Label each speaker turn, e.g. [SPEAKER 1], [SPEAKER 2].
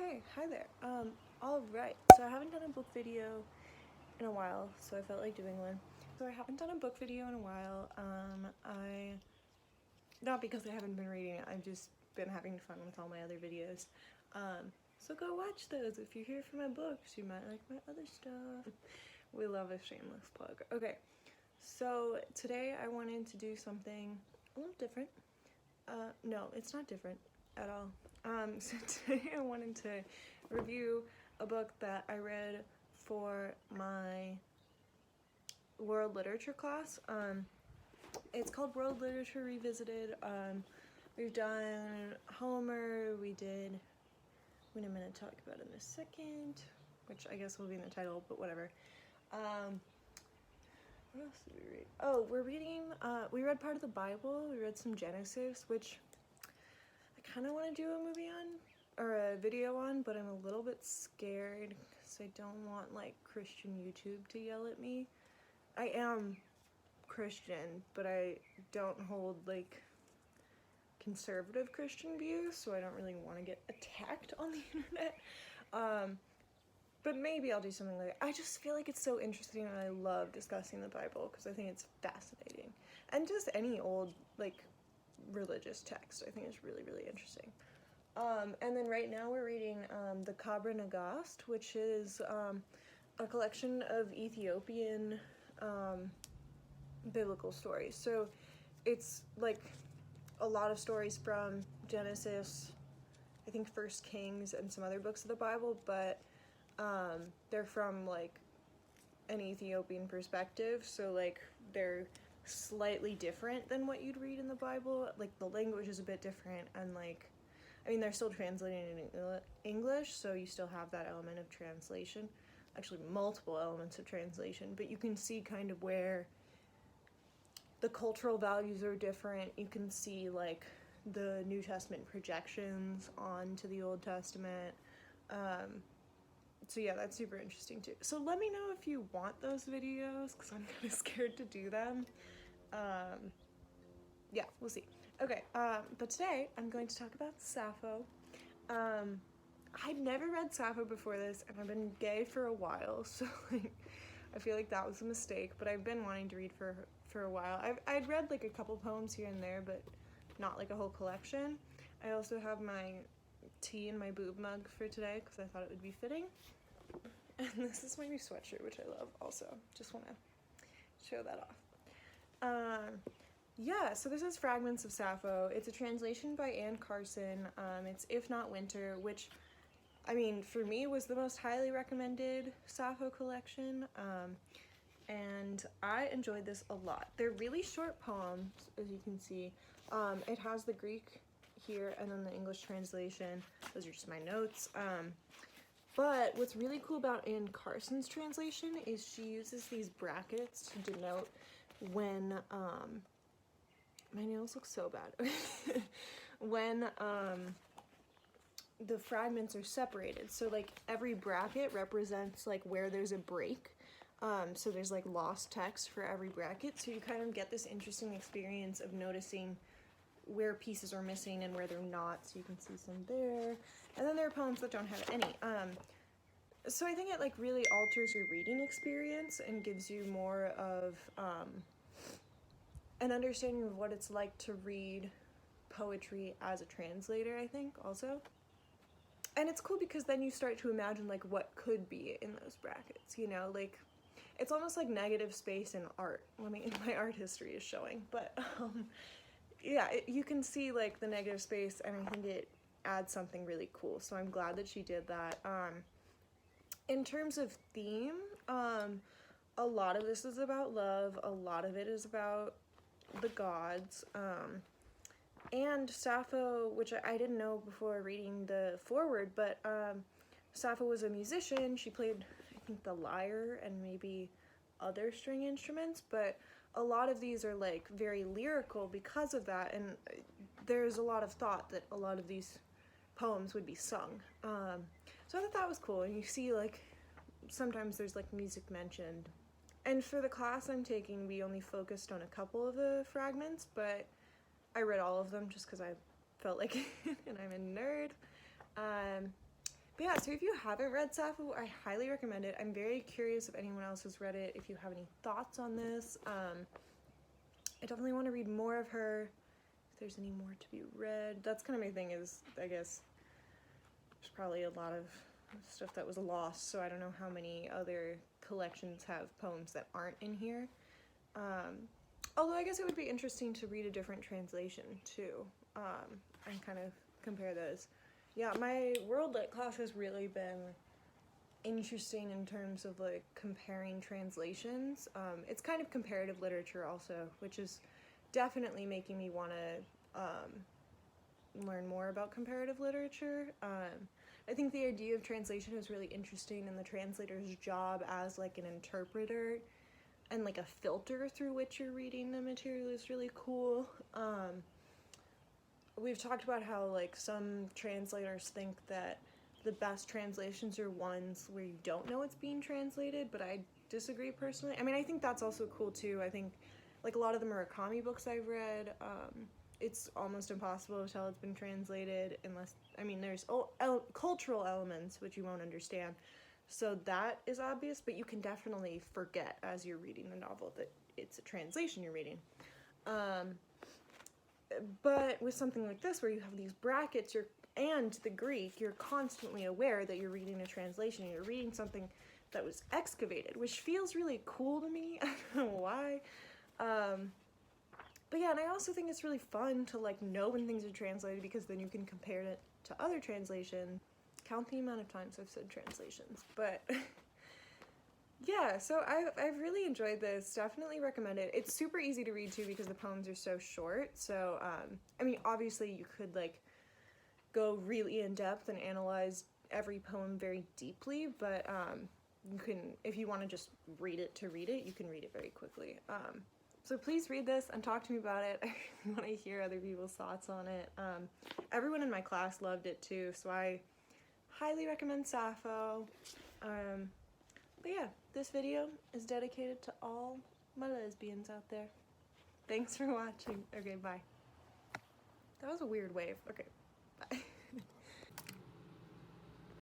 [SPEAKER 1] Okay, hi there. Alright, so I haven't done a book video in a while, so I felt like doing one. Not because I haven't been reading it, I've just been having fun with all my other videos. So go watch those. If you're here for my books, you might like my other stuff. We love a shameless plug. Okay, so today I wanted to do something a little different. No, it's not different at all. So today I wanted to review a book that I read for my world literature class. It's called World Literature Revisited. We've done Homer, I'm going to talk about in a second, which I guess will be in the title, but whatever. What else did we read? Oh, we read part of the Bible, we read some Genesis, which I kind of want to do a movie on, or a video on, but I'm a little bit scared, because I don't want, like, Christian YouTube to yell at me. I am Christian, but I don't hold, like, conservative Christian views, so I don't really want to get attacked on the internet. But maybe I'll do something like that. I just feel like it's so interesting, and I love discussing the Bible, because I think it's fascinating. And just any old, like, religious text, I think is really, really interesting. And then right now we're reading the Kabra Nagast, which is a collection of Ethiopian biblical stories. So it's like a lot of stories from Genesis, I think First Kings, and some other books of the Bible, but they're from like an Ethiopian perspective, so like they're slightly different than what you'd read in the Bible. Like the language is a bit different, and like, I mean, they're still translated in English, so you still have that element of translation, actually multiple elements of translation, but you can see kind of where the cultural values are different. You can see like the New Testament projections onto the Old Testament. So yeah, that's super interesting too. So let me know if you want those videos, because I'm kind of scared to do them. Yeah, we'll see. Okay, but today I'm going to talk about Sappho. I'd never read Sappho before this, and I've been gay for a while, so like, I feel like that was a mistake, but I've been wanting to read for a while. I'd read like a couple poems here and there, but not like a whole collection. I also have my tea in my boob mug for today, because I thought it would be fitting. And this is my new sweatshirt, which I love also. Just want to show that off. Yeah, so this is Fragments of Sappho. It's a translation by Anne Carson. It's If Not Winter, which, I mean, for me was the most highly recommended Sappho collection. And I enjoyed this a lot. They're really short poems, as you can see. It has the Greek here and then the English translation. Those are just my notes. But what's really cool about Anne Carson's translation is she uses these brackets to denote when, my nails look so bad, when the fragments are separated. So like every bracket represents like where there's a break. So there's like lost text for every bracket. So you kind of get this interesting experience of noticing where pieces are missing and where they're not. So you can see some there. And then there are poems that don't have any. So I think it like really alters your reading experience and gives you more of an understanding of what it's like to read poetry as a translator, I think, also. And it's cool because then you start to imagine like what could be in those brackets, you know, like it's almost like negative space in art. I mean, my art history is showing, but yeah, you can see like the negative space, and I think it adds something really cool. So I'm glad that she did that. In terms of theme, a lot of this is about love. A lot of it is about the gods. And Sappho, which I didn't know before reading the foreword, but Sappho was a musician. She played, I think, the lyre and maybe other string instruments, but a lot of these are like very lyrical because of that, and there's a lot of thought that a lot of these poems would be sung. So I thought that was cool, and you see like sometimes there's like music mentioned. And for the class I'm taking, we only focused on a couple of the fragments, but I read all of them just because I felt like it, and I'm a nerd. But yeah, so if you haven't read Sappho, I highly recommend it. I'm very curious if anyone else has read it, if you have any thoughts on this. I definitely want to read more of her, if there's any more to be read. That's kind of my thing is, I guess, there's probably a lot of stuff that was lost, so I don't know how many other collections have poems that aren't in here. Although I guess it would be interesting to read a different translation too, and kind of compare those. Yeah, my World Lit class has really been interesting in terms of like comparing translations. It's kind of comparative literature also, which is definitely making me want to learn more about comparative literature. I think the idea of translation is really interesting, and the translator's job as like an interpreter and like a filter through which you're reading the material is really cool. We've talked about how like some translators think that the best translations are ones where you don't know it's being translated, but I disagree personally. I mean, I think that's also cool too. I think like a lot of the Murakami books I've read, it's almost impossible to tell it's been translated unless, I mean, there's cultural elements which you won't understand. So that is obvious, but you can definitely forget as you're reading the novel that it's a translation you're reading. But with something like this where you have these brackets and the Greek, you're constantly aware that you're reading a translation. You're reading something that was excavated, which feels really cool to me. I don't know why. But yeah, and I also think it's really fun to like know when things are translated, because then you can compare it to other translations. Count the amount of times I've said translations, but yeah, so I've really enjoyed this. Definitely recommend it. It's super easy to read too because the poems are so short. So I mean, obviously you could like go really in depth and analyze every poem very deeply, but you can, if you want to just read it, you can read it very quickly. So please read this and talk to me about it. I really want to hear other people's thoughts on it. Everyone in my class loved it too, so I highly recommend Sappho. But yeah, this video is dedicated to all my lesbians out there. Thanks for watching. Okay, bye. That was a weird wave. Okay, bye.